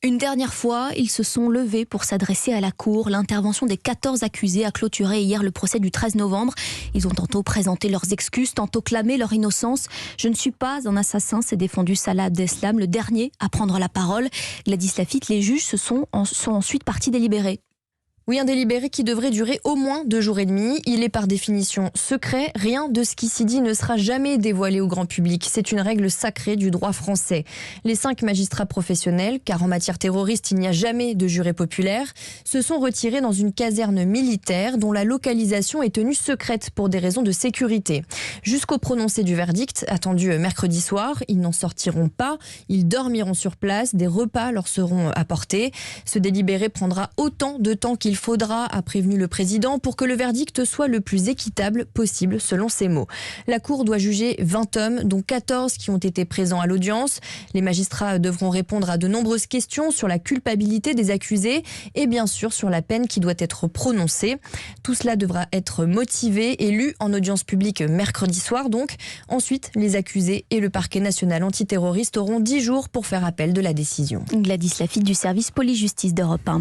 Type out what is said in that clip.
Une dernière fois, ils se sont levés pour s'adresser à la cour. L'intervention des 14 accusés a clôturé hier le procès du 13 novembre. Ils ont tantôt présenté leurs excuses, tantôt clamé leur innocence. « Je ne suis pas un assassin », s'est défendu Salah Abdeslam, le dernier à prendre la parole. Gladys Lafitte, les juges sont ensuite partis délibérer. Oui, un délibéré qui devrait durer au moins 2 jours et demi. Il est par définition secret. Rien de ce qui s'y dit ne sera jamais dévoilé au grand public. C'est une règle sacrée du droit français. Les 5 magistrats professionnels, car en matière terroriste, il n'y a jamais de juré populaire, se sont retirés dans une caserne militaire dont la localisation est tenue secrète pour des raisons de sécurité. Jusqu'au prononcé du verdict, attendu mercredi soir, ils n'en sortiront pas. Ils dormiront sur place. Des repas leur seront apportés. Ce délibéré prendra autant de temps qu'il faudra, a prévenu le président, pour que le verdict soit le plus équitable possible, selon ses mots. La Cour doit juger 20 hommes, dont 14 qui ont été présents à l'audience. Les magistrats devront répondre à de nombreuses questions sur la culpabilité des accusés et bien sûr sur la peine qui doit être prononcée. Tout cela devra être motivé et lu en audience publique mercredi soir donc. Ensuite, les accusés et le parquet national antiterroriste auront 10 jours pour faire appel de la décision. Gladys Lafitte du service police-justice d'Europe 1.